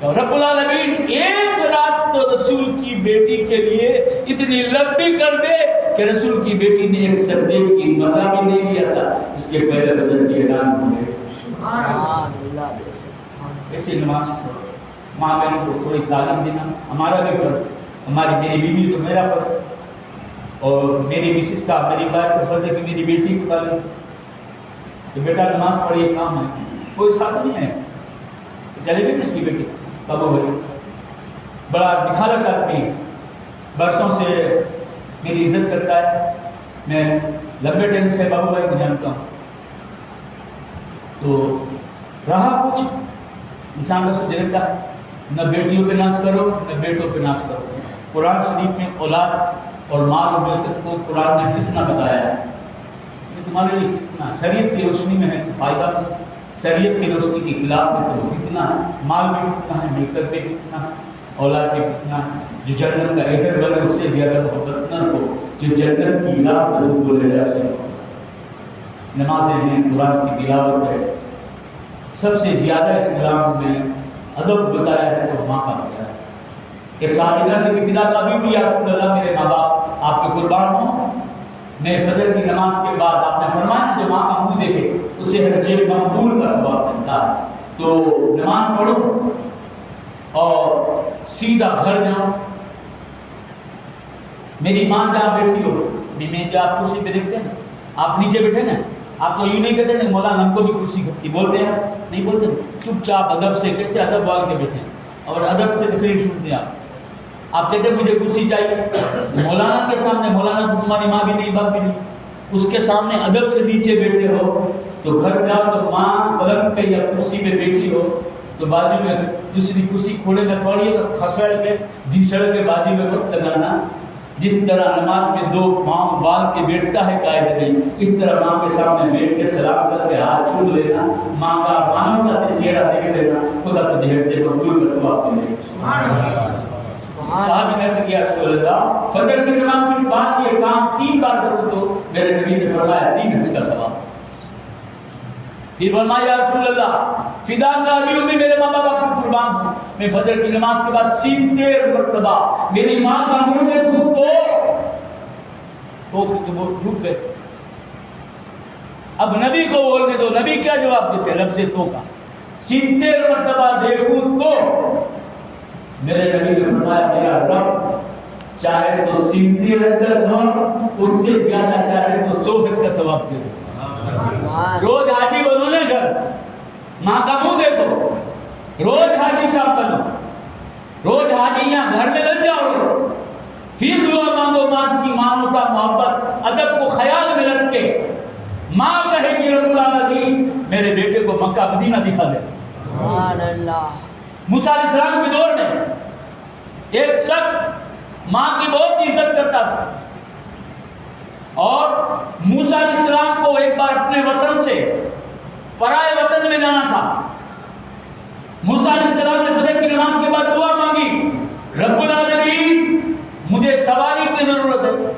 کہ رب العالمین ایک رات تو رسول کی بیٹی کے لیے اتنی لمبی کر دے کہ رسول کی بیٹی نے ایک سجدے کی مزہ بھی نہیں لیا تھا، اس کے پہلے بدل کی اعلان ہو گئے۔ سبحان اللہ۔ ایسے نماز پڑھو، ماں بہن کو تھوڑی تعلیم دینا ہمارا بھی فرض، ہماری میری بیوی تو میرا فرض ہے، اور میری مسز کا میری وائف کا فرض ہے کہ میری بیٹی کو تعلیم کہ بیٹا نماز پڑھیے، کام ہے، کوئی ساتھ نہیں ہے، چلے گی کس کی بیٹی بابا بھائی بڑا نکھالس آدمی، برسوں سے میری عزت کرتا ہے، میں لمبے ٹائم سے بابا بھائی کو جانتا ہوں، تو رہا کچھ انسان بس کو دیکھتا ہے، نہ بیٹیوں پہ ناز کرو نہ بیٹوں پہ ناز کرو۔ قرآن شریف میں اولاد اور مال و ملکت کو قرآن نے فتنہ بتایا ہے، یہ تمہارے لیے فتنہ، شریعت کی روشنی میں ہے تو فائدہ، شریعت کی روشنی کے خلاف ہے تو فتنہ ہے، مال بھی فتنہ ہے، ملکت بھی فتنہ ہے، اولاد بھی فتنہ ہے۔ جو جنت کا ایدر بنے اس سے زیادہ محبت نہ ہو، جو جنت کی راہ پر بولے جا سکے۔ نمازیں ہیں، قرآن کی تلاوت ہے، سب سے زیادہ اسلام میں ادب بتایا ہے تو ماں کا بتایا ہے۔ ایک صحابی سے کہ فدا کا بھی یا رسول اللہ میرے ماں باپ آپ کے قربان ہوں، میں فجر کی نماز کے بعد آپ نے فرمایا جو ماں کا منہ دیکھے اس سے حج مقبول کا ثواب ملتا ہے، تو نماز پڑھو اور سیدھا گھر جاؤ۔ میری ماں جہاں بیٹھی ہو، میں جہاں آپ کرسی پہ دیکھتے ہیں نا، آپ نیچے بیٹھے نا، آپ تو یوں نہیں کہتے نا مولانا ہم کو بھی کرسی کی بولتے ہیں، نہیں بولتے، چپ چاپ ادب سے، کیسے ادب واگ کے بیٹھے ہیں اور ادب سے تقریر سنتے ہیں آپ کہتے ہیں مجھے کرسی چاہیے، مولانا کے سامنے، مولانا تو تمہاری ماں بھی نہیں باپ بھی نہیں، اس کے سامنے ادب سے نیچے بیٹھے ہو، تو گھر جاؤ تو ماں پلنگ پہ یا کرسی پہ بیٹھی ہو تو بازو میں دوسری کرسی کھوڑے میں پڑی تو کھسڑ کے ڈھیسڑ کے بازو میں مت لگانا۔ جس طرح نماز میں دو پاؤں بال کے بیٹھتا ہے قائد نہیں، اس طرح ماں کے سامنے بیٹھ کے سلام کر کے ہاتھ چھو لینا، ماں کا مانوتا سے چہرہ دیکھ لینا، خدا تجھے حج مقبول کا ثواب دے گا۔ صاحب نے عرض کیا رسول اللہ فجر کی نماز کے بعد یہ کام 3 بار کروں تو میرے نبی نے فرمایا 3 حج کا ثواب۔ پھر فرمایا رسول اللہ فدا کا بھی ہوں، میرے ماں باپ کو قربان ہوں، میں فجر کی نماز کے بعد 70 مرتبہ میری ماں کا منہ دیکھوں تو وہ رک گئے۔ اب نبی کو بولنے دو، نبی کیا جواب دیتے ہیں؟ رب سے تو کا 70 مرتبہ دیکھوں تو میرے نبی نے فرمایا میرا رب چاہے تو 70 حج کا ثواب، اس سے زیادہ چاہے تو 100 حج کا ثواب دے دے۔ روز حاجی بنو نا، گھر ماں کا منہ دیکھو، روز حاجی صاحب بنو، روز حاجی یہاں گھر میں بن جاؤ، پھر دعا مانگو، ماں کی مانوتا محبت ادب کو خیال میں رکھ کے ماں کہے گی رب العالمین میرے بیٹے کو مکہ مدینہ دکھا دے۔ سبحان اللہ۔ موسیٰ علیہ السلام کے دور میں ایک شخص ماں کی بہت عزت کرتا تھا، اور موسیٰ علیہ السلام کو ایک بار اپنے وطن سے پرائے وطن میں جانا تھا۔ موسیٰ علیہ السلام نے فجر کی نماز کے بعد دعا مانگی، رب العالمین مجھے سواری کی ضرورت ہے،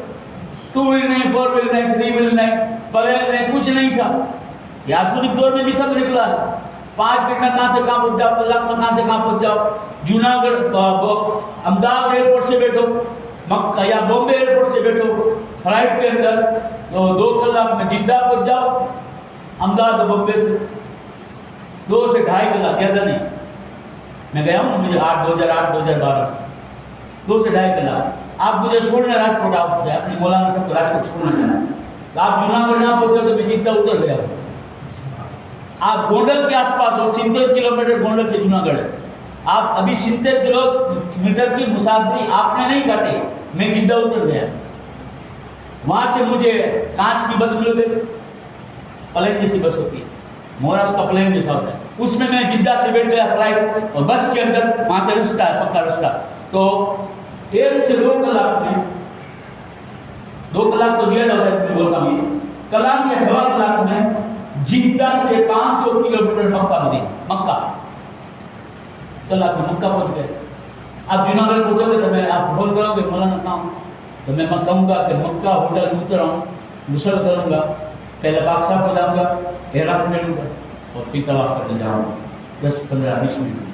2 ویل نہیں، 4 ویل نہیں، 3 ویل نہیں، پلین نہیں، کچھ نہیں تھا۔ یہ آدھونک دور میں بھی سب نکلا ہے، 5 منٹ میں کہاں سے کہاں پہنچ جاؤ، 1 لاکھ میں کہاں سے کہاں پہنچ جاؤ، جوناگڑھ احمدآباد ایئرپورٹ سے بیٹھو، مکہ یا بامبے ایئرپورٹ سے بیٹھو فلائٹ کے اندر تو 2 کلاک میں جدہ پہنچ جاؤ، احمدآباد اور بامبے سے 2 سے 2.5 کلاک، زیادہ نہیں۔ میں گیا ہوں، مجھے 2008 2012 2 سے 2.5 کلاک۔ آپ مجھے چھوڑنا راجکوٹ، آپ اپنے مولانا صاحب کو راجکوٹ چھوڑنا جانا، آپ جوناگڑھ نہ پہنچے تو میں جدہ اتر گیا ہوں۔ آپ گونڈل کے آس پاس ہو، 70 کلومیٹر گونڈل سے جوناگڑھ ہے، آپ ابھی 70 کلومیٹر کی مسافری آپ نے نہیں کاٹی، میں جدہ اتر گیا۔ وہاں سے مجھے کانچ کی بس مل گئی، پلین جیسی بس ہوتی ہے، مورا اس کا پلین جیسا ہوتا ہے، اس میں جدہ سے بیٹھ گیا فلائٹ، اور بس کے اندر وہاں سے رستہ ہے، پکا رستہ، تو 1 سے 2 کلاک میں، 2 کلاک تو زیادہ ہوتا ہے بولتا ہوں، کلام کے 1.25 کلاک میں جدہ سے 500 کلومیٹر مکہ مدینہ، مکہ کلاک میں مکہ پہنچ گئے۔ آپ جناب گڑھ پہنچو گے تو میں آپ فون کرو گے مولانا کہاں، تو میں کہوں گا کہ مکہ ہوٹل میں اتر آؤں، غسل کروں گا، پہلے پاک صاف ہو جاؤں گا، احرام پہن لوں گا اور پھر طواف کرنے جاؤں گا 10-15-20 منٹ۔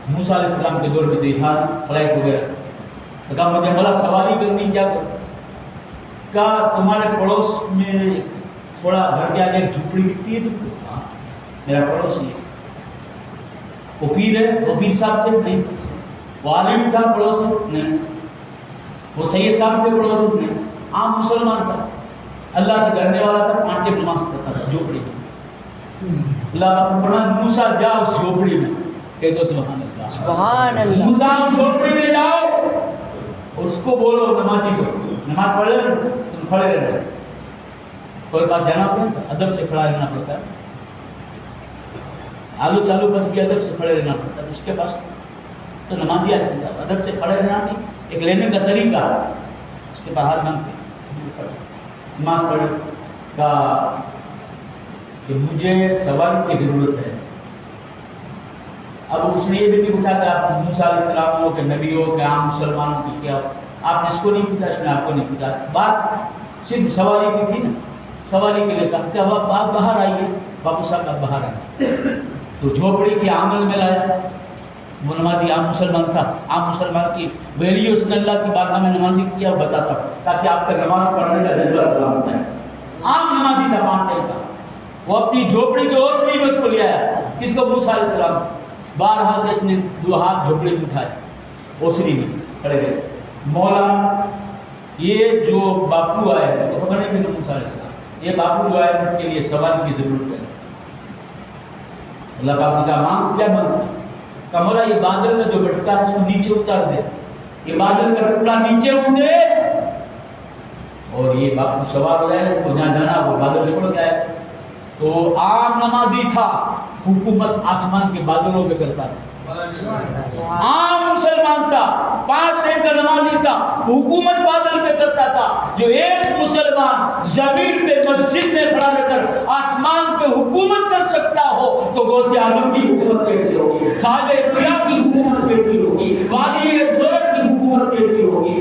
موسیٰ علیہ السلام کے دور میں تو تھا فلائٹ وغیرہ، تو کہا مجھے بڑا سواری کرنی، کیا کروں؟ کہا تمہارے پڑوس میں تھوڑا گھر کے آگے ایک جھپڑی دکھتی ہے تم کو؟ ہاں میرا پڑوس ہے، وہ پیر ہے، وہ پیر صاحب تھے نہیں، وہ عالم تھا پڑوس نہیں، وہ سید صاحب تھے پڑوس نہیں، عام مسلمان تھا، اللہ سے ڈرنے والا تھا، 5 ٹائم نماز پڑھتا تھا جھوپڑی میں۔ اللہ پاک نے فرمایا موسیٰ جاؤ اس جھوپڑی میں، کہہ دو سبحان اللہ، سبحان اللہ۔ موسیٰ اس جھوپڑی میں جاؤ، اس کو بولو نمازی کو نماز پڑھ لے تم کھڑے رہنا، کوئی پاس جانا ہوتا ہے ادب سے کھڑا رہنا پڑتا ہے، آلو چالو بس بھی ادب سے کھڑے رہنا پڑتا ہے، اس کے پاس تو نمازی آدمی تھا، ادب سے کھڑے رہنا بھی ایک لینے کا طریقہ، اس کے باہر مانگتے نماز پڑھ کہا کہ مجھے سواری کی ضرورت ہے۔ اب اس نے یہ بھی نہیں پوچھا کہ آپ موسیٰ علیہ السلام ہو کہ نبی ہو کہ عام مسلمانوں کی کیا ہو، آپ نے اس کو نہیں پوچھا، اس نے آپ کو نہیں پوچھا، بات صرف سواری کی تھی نا، سواری کے لیے کہا کہ آپ باہر آئیے، باپو صاحب آپ باہر آئیے، تو جھوپڑی کے عمل میں لایا، وہ نمازی عام مسلمان تھا، عام مسلمان کی ویلیو اس نے اللہ کی بارگاہ میں نمازی کیا بتاتا تاکہ آپ کا نماز پڑھنے کا جذبہ سلامت ہے، عام نمازی تھا 5 ٹائم کا، وہ اپنی جھوپڑی کے اوسری میں اس کو لے آیا، اس کو موسیٰ علیہ السلام، بارہا جس نے 2 ہاتھ جھوپڑی میں اٹھائے، اوسری میں کھڑے گئے، مولا یہ جو باپو آئے، اس کو خبر نہیں تھی موسیٰ علیہ السلام، یہ باپو جو آئے ان کے لیے سواری کی ضرورت ہے۔ اللہ پاک نے کہا مانگ، کیا مانگتا ہے؟ کہا مولا یہ بادل کا جو بٹکا ہے اس کو نیچے اتار دے، یہ بادل کا ٹکڑا نیچے اترے اور یہ باپو سوار ہو جائے، تو جہاں جانا وہ بادل چھوڑ جائے۔ تو عام نمازی تھا، حکومت آسمان کے بادلوں پہ کرتا تھا، عام مسلمان تھا، 5 ٹائم کا نمازی تھا، حکومت بادل پہ کرتا تھا۔ جو ایک مسلمان زمین پہ مسجد میں کھڑا رہ کر آسمان پہ حکومت کر سکتا ہو تو غوث اعظم کی حکومت کیسی ہوگی، خواجہ پیا کی حکومت کیسی ہوگی، وادی زور کی حکومت کیسی ہوگی،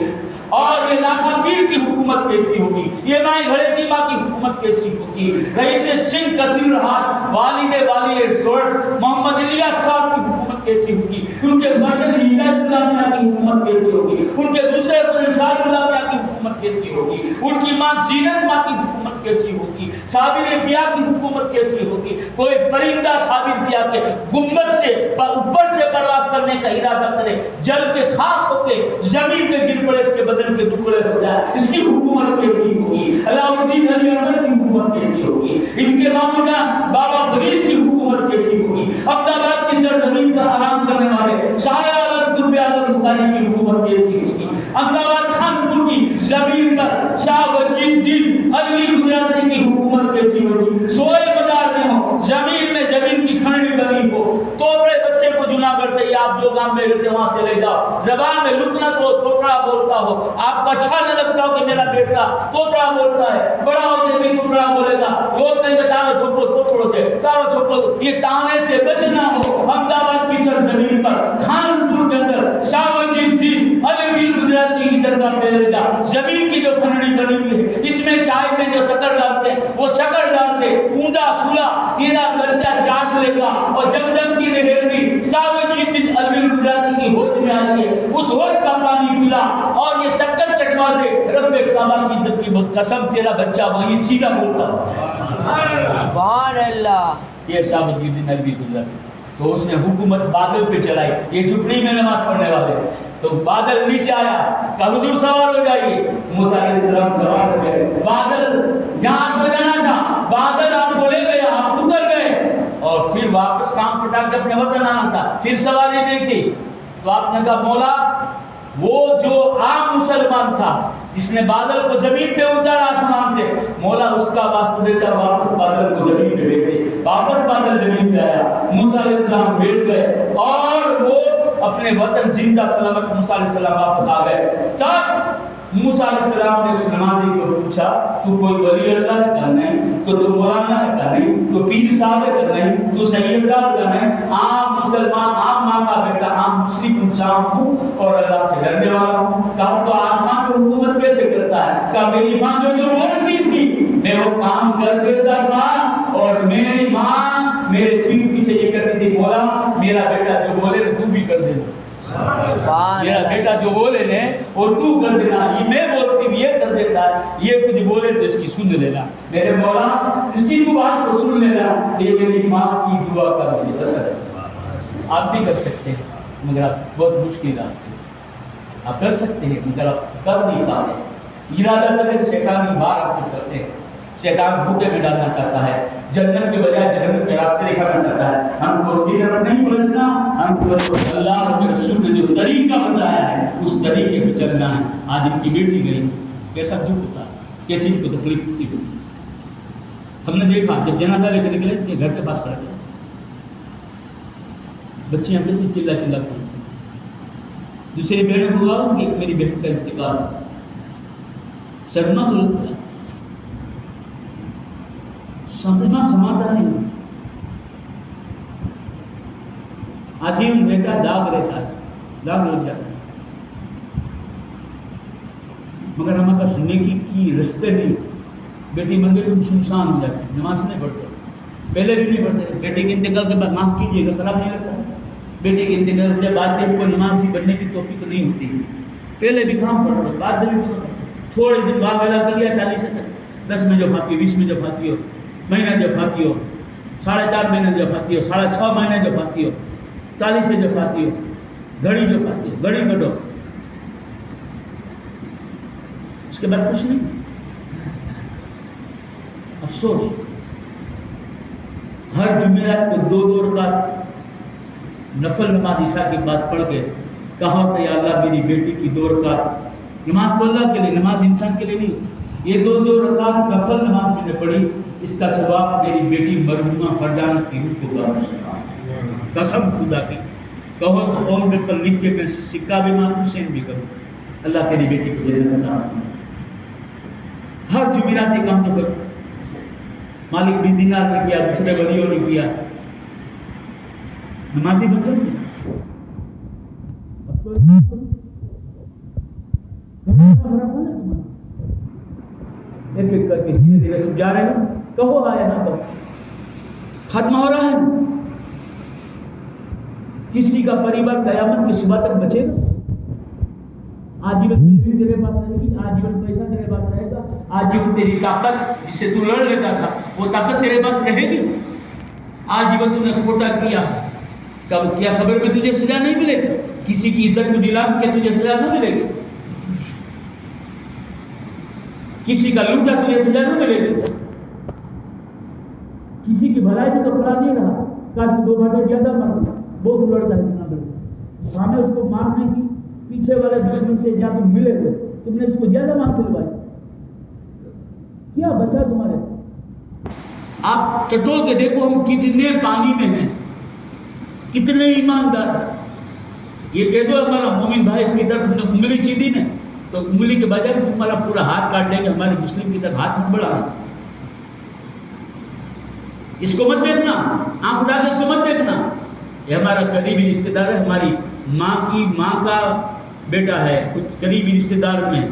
اور یہ لاکھا پیر کی حکومت کیسی ہوگی، یہ مائی گھڑے چیمہ کی حکومت کیسی ہوگی، رئیس سنگھ کثیر الحال والی زور محمد الیاس صاحب کی حکومت کیسی ہوگی، ان کے فرزند ہدایت اللہ میاں کی حکومت کیسی ہوگی، ان کے دوسرے فرزند شاہ اللہ میاں کی حکومت کیسی ہوگی، ان کی ماں زینت ماں کی حکومت کیسی ہوگی، صابر پیا کی حکومت کیسی ہوگی۔ کوئی پرندہ صابر پیا کے گنبد سے اوپر سے پرواز کرنے کا ارادہ کرے، جل کے خاک ہو کے زمین پہ گر پڑے، اس کے بدن کے ٹکڑے ہو جائے، اس کی حکومت کیسی ہوگی؟ علاؤ الدین علی احمد کی حکومت کیسی ہوگی؟ ان کے ماموں جان بابا فرید کی حکومت کیسی ہوگی؟ احمدآباد کی سرزمین کا آرام کرنے والے شاہ عالم قطب اعظم بخاری کی حکومت کیسی ہوگی؟ احمدآباد خانپور کی زمین پر شاہ وجید الدین علوی گجراتی کی حکومت کیسی ہوگی؟ سوئے بازار میں ہو، زمین میں زمین کی کھنڈی بنی ہو، توتڑے بچے کو جوناگڑھ سے یا آپ جو گام میں رہتے وہاں سے لے جاؤ، زبان میں لکنا تو توتڑا بولتا ہو، آپ کو اچھا نہ لگتا ہو کہ میرا بیٹا توتڑا بولتا ہے، بڑا ہوتے بھی توتڑا بولے گا، لوگ کہیں گے تارو چھوپڑو توتڑوں سے، تارو چھوپڑو، یہ تانے سے بچنا ہو۔ احمدآباد کی سرزمین پر خانپور کے اندر شاہ وجید الدین علوی گجراتی کی درگاہ پہ لے جا، زمین کی جو کھنڈی بنی ہوئی ہے اس میں چائے میں جو شکر ڈالتے ہیں وہ شکر ڈال دے، اوندا سولا تیرا بچہ چاٹ لے گا، اور جم کی نہر بھی شاہ وجید الدین علوی گجراتی کی ہوج میں آئی ہے، اس ہوج کا پانی پلا اور یہ شکر چٹوا دے، رب کعبہ کی عزت کی قسم تیرا بچہ وہیں سیدھا بولتا۔ سبحان اللہ۔ یہ شاہ وجید الدین علوی گجراتی، تو اس نے حکومت بادل پہ چلائی، یہ جھپڑی میں نماز پڑھنے والے، تو بادل نیچے آیا کہ حضور سوار ہو جائیے، موسیٰ علیہ السلام سوار ہو گئے، بادل جہاں کو جانا تھا بادل آپ کو لے گئے، آپ اتر گئے، اور پھر واپس کام پٹا کے اپنے وطن آنا تھا، پھر سواری نہیں تھی، تو آپ نے کہا مولا وہ جو عام مسلمان تھا جس نے بادل کو زمین پہ اتارا آسمان سے، مولا اس کا واسطہ دیتا واپس بادل کو زمین پہ بھیج دے، واپس بادل زمین پہ آیا، موسیٰ علیہ السلام بیٹھ گئے اور وہ اپنے وطن زندہ سلامت موسیٰ علیہ السلام واپس آ گئے. تب موسیٰ علیہ السلام نے اس نمازی کو پوچھا تو کوئی ولی اللہ ہے کہ نہیں, تو مولانا ہے کہ نہیں, تو پیر صاحب ہے کہ نہیں, تو سید صاحب کا نہیں, عام مسلمان, عام ماں کا بیٹا, عام مسلم انسان ہوں اور اللہ سے ڈرنے والا ہوں. کہا تو آسمان پہ حکومت کیسے کرتا ہے؟ کہا میری ماں جو بولتی تھی میں وہ کام کر دیتا تھا, اور میری ماں میرے پیٹ پیچھے یہ کرتی تھی مولا میرا بیٹا جو بولے تو بھی کر دینا, میرا بیٹا جو بولے نے اور تو کر دینا, یہ میں بولتی ہوں یہ کر دیتا ہے, یہ کچھ بولے تو اس کی سن لینا میرے مولا, اس کی تو بات کو سن لینا. یہ میری ماں کی دعا کا مجھے اثر ہے. آپ بھی کر سکتے ہیں مگر آپ بہت مشکل آپ کر سکتے ہیں مگر آپ کر نہیں پا رہے. ارادہ کرے شیطان کی بار آپ کو کرتے ہیں. شیطان دھوکے میں ڈالنا چاہتا ہے, جنت کے بجائے جہنم کے راستے دکھانا چاہتا ہے. ہم کو اس کی طرف نہیں پلٹنا, ہم کو اللہ اس کے رسول نے جو طریقہ بتایا ہے اس طریقے پہ چلنا ہے. آج ان کی بیٹی گئی, کیسا دکھ ہوتا ہے, کیسی ان کو تکلیف ہوتی ہے. ہم نے دیکھا جب جنازہ لے کے نکلے کہ گھر کے پاس کھڑے تھے, بچیاں کیسے چلا چلا کرتی, دوسری بہنوں کو بلاؤ کہ میری بہن کا انتقال. صدمہ تو لگتا ہے, صدمہ سماتا نہیں, عجیب رہتا ہے, داغ رہتا ہے, داغ لگ جاتا ہے. مگر ہمارے پاس نیکی کی رستے نہیں. بیٹی مر گئی تم سنسان ہو جاتے, نماز نہیں پڑھتے, پہلے بھی نہیں پڑھتے. بیٹے کے انتقال کے بعد معاف کیجیے گا, خراب نہیں لگتا. بیٹے کے انتقال کے بعد بھی کوئی نمازی بننے کی توفیق نہیں ہوتی. پہلے بھی کام پڑھ رہے, بعد میں بھی تھوڑے دن بعد ویلا کر لیا 40 سے 10 میں جفاتی ہو, 20 میں جفاتی ہو, مہینہ جفاتی ہو, 4.5 مہینہ جفاتی ہو, 6.5 مہینے جفاتی ہو, 40 سے جفاتی ہو, گھڑی جفاتی ہو, گھڑی کٹو, اس کے بعد کچھ نہیں. افسوس ہر جمعرات کو 2 رکعت نفل نماز عشاء کے بعد پڑھ کے کہا کہ یا اللہ میری بیٹی کی 2 رکعت, نماز تو اللہ کے لیے, نماز انسان کے لیے نہیں, یہ 2 رکعت نفل نماز میں نے پڑھی, اس کا ثواب میری بیٹی مرحومہ فرزانہ کی روح کو گا. قسم خدا کی کہو تو قوم پر لکھ کے میں سکہ بھی مانگوں, سین بھی کروں, اللہ تیری بیٹی کو جنت عطا فرمائے. ہر جمعرات یہ کام تو کرو. مالک بن دینار نے کیا, دوسرے ولیوں نے کیا, نمازی بن کر ایک ایک کر کے دھیرے دھیرے سب جا رہے ہیں. کہو آئے نہ کہو, ختم ہو رہا ہے. کسی کا پریوار قیامت کی صبح تک بچے گا؟ آجیون بجلی تیرے پاس رہے گی, آجیون پیسہ تیرے پاس رہے گا, آجیون تیری طاقت جس سے تو لڑ لیتا تھا وہ طاقت تیرے پاس رہے گی. آجیون تو نے کھوٹا کیا, کب کیا خبر میں تجھے سزا نہیں ملے گی. کسی کی عزت کو نیلام کے تجھے سزا نہ ملے گی, کسی کا لوٹا تجھے سزا نہ ملے گی, کسی کی بھلائی میں تو کھڑا نہیں رہا. کاش 2 بھاٹے زیادہ مر گیا, بہت لڑتا ہے کتنا بڑا, ہمیں اس کو مارنے کی پیچھے والے دشمن سے جہاں تم ملے ہوئے تم نے اس کو زیادہ مار دلوائی, کیا بچا تمہارے پاس؟ آپ ٹٹول کے دیکھو ہم کتنے پانی میں ہیں, کتنے ایماندار. یہ کہہ دو ہمارا مومن بھائی اس کی طرف انگلی چیدی نے تو انگلی کے بجائے تمہارا پورا ہاتھ کاٹ دیں گے. ہمارے مسلم کی طرف ہاتھ مت بڑھا, اس کو مت دیکھنا, آنکھ اٹھا کے اس کو مت دیکھنا. یہ ہمارا قریبی رشتہ دار ہے, ہماری ماں کی ماں کا بیٹا ہے, کچھ قریبی رشتہ دار میں